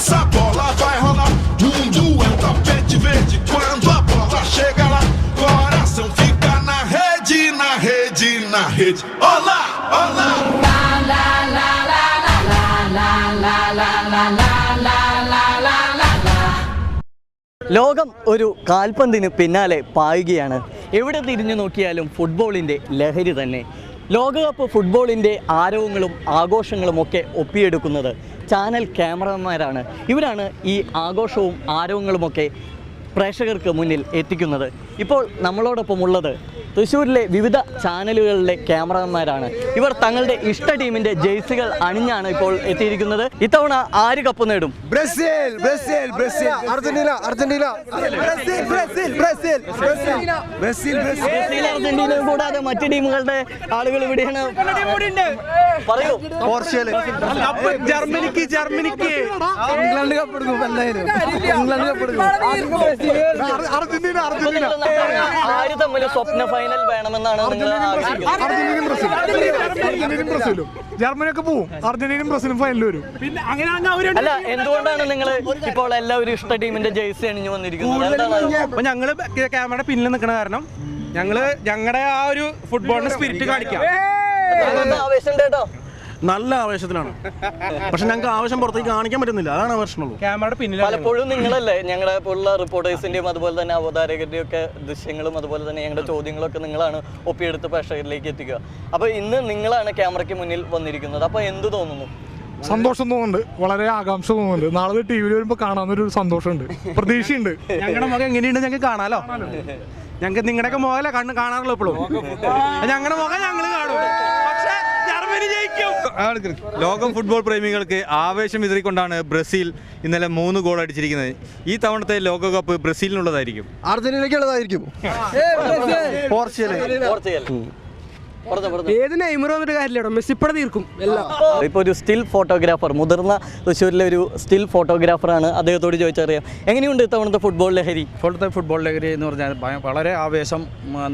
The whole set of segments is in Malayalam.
Essa bola vai rolar. Mundo é um tapete verde. Quando a bola chega lá, coração fica na rede, na rede, na rede. Olá, olá. La la la la la la la la la la la la la. ലോകം ഒരു കാൽപന്തിന് പിന്നാലെ പായുകയാണ്. എവിടെ തിരിഞ്ഞു നോക്കിയാലും ഫുട്ബോളിൻ്റെ ലഹരി തന്നെ. ലോകകപ്പ് ഫുട്ബോളിൻ്റെ ആരവങ്ങളും ആഘോഷങ്ങളും ഒക്കെ ഒപ്പിയെടുക്കുന്നത് ചാനൽ ക്യാമറമാരാണ്. ഇവരാണ് ഈ ആഘോഷവും ആരവങ്ങളുമൊക്കെ പ്രേക്ഷകർക്ക് മുന്നിൽ എത്തിക്കുന്നത്. ഇപ്പോൾ നമ്മളോടൊപ്പം ഉള്ളത് തൃശ്ശൂരിലെ വിവിധ ചാനലുകളിലെ ക്യാമറമാരാണ്. ഇവർ തങ്ങളുടെ ഇഷ്ട ടീമിൻ്റെ ജേഴ്സികൾ അണിഞ്ഞാണ് ഇപ്പോൾ എത്തിയിരിക്കുന്നത്. ഇത്തവണ ആര് കപ്പ് നേടും? Brazil, Brazil, Brazil, Argentina, Argentina, Brazil, Brazil, Brazil, Brazil, Brazil, Argentina കൂടാതെ മറ്റ് ടീമുകളുടെ ആളുകൾ ഇവിടെയാണ്. പറയൂ. പോർച്ചുഗൽ, ജർമ്മനിക്ക്, ജർമ്മനിക്ക് ഇംഗ്ലണ്ട് കപ്പ് എടുക്കും. എന്തായാലും ഇംഗ്ലണ്ട് കപ്പ് എടുക്കും. Argentina, Argentina. ആര് തമ്മിൽ സ്വപ്ന ഫൈനൽ വേണമെന്നാണ് നിങ്ങൾ ആഗ്രഹിക്കുന്നത്? അർജന്റീനയും ബ്രസീലും. ജർമ്മനിയൊക്കെ പോവും. അർജന്റീനയും ബ്രസീലും ഫൈനൽ വരും. പിന്നെ അങ്ങനെ അല്ല, എന്തുകൊണ്ടാണ് നിങ്ങൾ ഇപ്പോൾ എല്ലാവരും ഇഷ്ട ടീമിന്റെ ജേഴ്സി അണിഞ്ഞു വന്നിരിക്കുന്നത്? അപ്പൊ ഞങ്ങള് ക്യാമറയുടെ പിന്നിൽ നിൽക്കുന്ന കാരണം ഞങ്ങളുടെ ആ ഒരു ഫുട്ബോളിന്റെ സ്പിരിറ്റ് കാണിക്കാം. ആവേശം കേട്ടോ. നല്ല ആവേശത്തിലാണ്. പക്ഷെ ഞങ്ങൾക്ക് ആവേശം പുറത്തേക്ക് കാണിക്കാൻ പറ്റുന്നില്ല. അതാണ് പ്രശ്നമുള്ളൂ. ക്യാമറയുടെ പിന്നിൽ പലപ്പോഴും നിങ്ങളല്ലേ ഞങ്ങളുടെ പോലുള്ള റിപ്പോർട്ടേഴ്സിന്റെയും അതുപോലെ തന്നെ അവതാരകരുടെയും ഒക്കെ ദൃശ്യങ്ങളും അതുപോലെ തന്നെ ഞങ്ങളുടെ ചോദ്യങ്ങളൊക്കെ നിങ്ങളാണ് ഒപ്പിയെടുത്ത് പ്രേക്ഷകരിലേക്ക് എത്തിക്കുക. അപ്പൊ ഇന്ന് നിങ്ങളാണ് ക്യാമറയ്ക്ക് മുന്നിൽ വന്നിരിക്കുന്നത്. അപ്പൊ എന്ത് തോന്നുന്നു? സന്തോഷം തോന്നുന്നുണ്ട്, വളരെ ആകാംക്ഷ തോന്നുന്നുണ്ട്. നാളെ ടി വിയിൽ വരുമ്പോൾ കാണാനൊരു സന്തോഷമുണ്ട്, പ്രതീക്ഷയുണ്ട്. ഞങ്ങളുടെ മുഖം എങ്ങനെയുണ്ട് ഞങ്ങൾക്ക് കാണാലോ. ഞങ്ങൾക്ക് നിങ്ങളുടെയൊക്കെ മുഖമല്ലേ കാണാറുള്ളൂ എപ്പോഴും. ഞങ്ങളുടെ മുഖം ഞങ്ങൾ കാണും. പക്ഷേ ജർമ്മനി ജയിക്കും. ലോകം ഫുട്ബോൾ പ്രേമികൾക്ക് ആവേശം വിതറിക്കൊണ്ടാണ് ബ്രസീൽ ഇന്നലെ 3 ഗോൾ അടിച്ചിരിക്കുന്നത്. ഈ തവണത്തെ ലോകകപ്പ് ബ്രസീലിനുള്ളതായിരിക്കും. അർജന്റീനയ്ക്കുള്ളതായിരിക്കും. പോർച്ചുഗൽ. ഏത് നെയ്മർ വന്നിട്ട് കാര്യമില്ല, മെസ്സി ഇപ്പഴ തീർക്കും എല്ലാം. ഇപ്പോൾ ഒരു സ്റ്റിൽ ഫോട്ടോഗ്രാഫർ, മുതിർന്ന തൃശ്ശൂരിലെ ഒരു സ്റ്റിൽ ഫോട്ടോഗ്രാഫറാണ്. അദ്ദേഹത്തോട് ചോദിച്ചറിയാം, എങ്ങനെയുണ്ട് ഇത്തവണത്തെ ഫുട്ബോൾ ലഹരി? ഇപ്പോഴത്തെ ഫുട്ബോൾ ലഹരി എന്ന് പറഞ്ഞാൽ വളരെ ആവേശം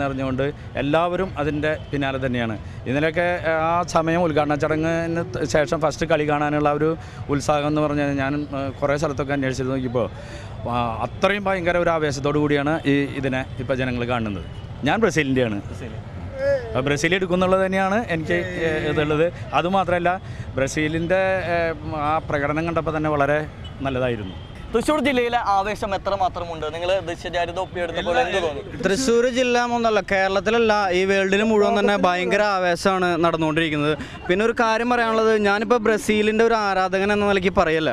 നിറഞ്ഞുകൊണ്ട് എല്ലാവരും അതിൻ്റെ പിന്നാലെ തന്നെയാണ്. ഇന്നലെയൊക്കെ ആ സമയം ഉദ്ഘാടന ചടങ്ങിന് ശേഷം ഫസ്റ്റ് കളി കാണാനുള്ള ഒരു ഉത്സാഹം എന്ന് പറഞ്ഞാൽ ഞാൻ കുറേ സ്ഥലത്തൊക്കെ അന്വേഷിച്ച് നോക്കിയപ്പോൾ അത്രയും ഭയങ്കര ഒരു ആവേശത്തോടു കൂടിയാണ് ഇതിനെ ഇപ്പോൾ ജനങ്ങൾ കാണുന്നത്. ഞാൻ ബ്രസീലിൻ്റെയാണ്. ബ്രസീൽ എടുക്കുന്നുള്ളത് തന്നെയാണ് എനിക്ക് ഇതുള്ളത്. അതുമാത്രമല്ല, ബ്രസീലിൻ്റെ ആ പ്രകടനം കണ്ടപ്പോൾ തന്നെ വളരെ നല്ലതായിരുന്നു. തൃശ്ശൂർ ജില്ലയിലെ ആവേശം എത്രമാത്രമുണ്ട്? നിങ്ങൾ ദൃശ്യചാരിത ഒപ്പിയെടുത്തപ്പോൾ എന്ത് തോന്നി? തൃശ്ശൂർ ജില്ല എന്നല്ല, കേരളത്തിലല്ല, ഈ വേൾഡിൽ മുഴുവൻ തന്നെ ഭയങ്കര ആവേശമാണ് നടന്നുകൊണ്ടിരിക്കുന്നത്. പിന്നെ ഒരു കാര്യം പറയാനുള്ളത്, ഞാനിപ്പോൾ ബ്രസീലിൻ്റെ ഒരു ആരാധകൻ എന്ന നിലയ്ക്ക് പറയല്ല.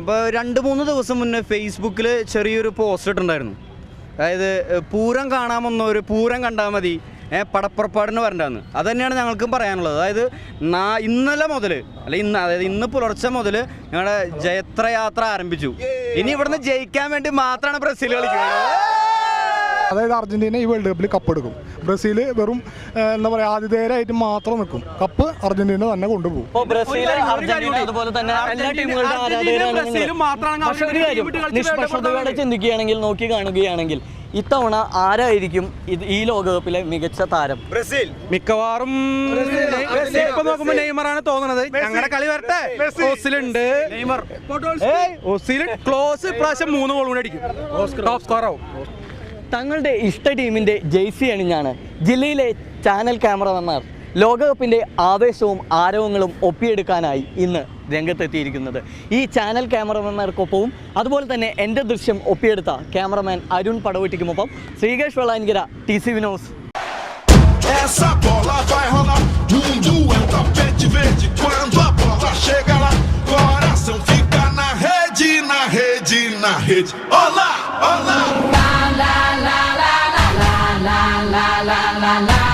ഇപ്പോൾ 2-3 ദിവസം മുന്നേ ഫേസ്ബുക്കിൽ ചെറിയൊരു പോസ്റ്റ് ഇട്ടുണ്ടായിരുന്നു. അതായത് പൂരം കാണാൻ വന്നവർ പൂരം കണ്ടാൽ മതി, പടപ്പുറപ്പാടിന് വരണ്ടാന്ന്. അത് തന്നെയാണ് ഞങ്ങൾക്കും പറയാനുള്ളത്. അതായത് ഇന്നലെ മുതൽ അതായത് ഇന്ന് പുലർച്ചെ മുതൽ ഞങ്ങളുടെ ജയത്രയാത്ര ആരംഭിച്ചു. ഇനി ഇവിടുന്ന് ജയിക്കാൻ വേണ്ടി മാത്രമാണ് ബ്രസീൽ കളിക്കുന്നത്. അതായത് അർജന്റീന ഈ വേൾഡ് കപ്പിൽ കപ്പ് എടുക്കും. ബ്രസീൽ വെറും എന്താ പറയുക, ആതിഥേയരായിട്ട് മാത്രം നിൽക്കും. കപ്പ് അർജന്റീന തന്നെ കൊണ്ടുപോകും. നിഷ്പക്ഷതയോടെ ചിന്തിക്കുകയാണെങ്കിൽ, നോക്കി കാണുകയാണെങ്കിൽ ഇത്തവണ ആരായിരിക്കും ഈ ലോകകപ്പിലെ മികച്ച താരം? ബ്രസീൽ മിക്കവാറും. ഇപ്പൊ നോക്കുമ്പോ നെയ്മറാണ് തോന്നുന്നത്. ഞങ്ങളുടെ കളി വരട്ടെ. ഓസിലുണ്ട് ക്ലോസ്. ഇപ്രാവശ്യം 3 ഗോൾ കൂടി അടിക്കും. ടോപ്പ് സ്കോർ ആവും. തങ്ങളുടെ ഇഷ്ട ടീമിന്റെ ജേഴ്സി അണിഞ്ഞാണ് ജില്ലയിലെ ചാനൽ ക്യാമറമാൻമാർ ലോകകപ്പിന്റെ ആവേശവും ആരവങ്ങളും ഒപ്പിയെടുക്കാനായി ഇന്ന് രംഗത്തെത്തിയിരിക്കുന്നത്. ഈ ചാനൽ ക്യാമറമാൻമാർക്കൊപ്പവും അതുപോലെ തന്നെ എൻ്റെ ദൃശ്യം ഒപ്പിയെടുത്ത ക്യാമറമാൻ അരുൺ പടവെട്ടിക്കുമൊപ്പം Sreekesh Vellanikkara, TCV news. Essa bola vai rolar. Mundo é um tapete verde. Quando a bola chega lá, coração fica na rede, na rede, na rede. Olá, olá. La la la la la la la la la la.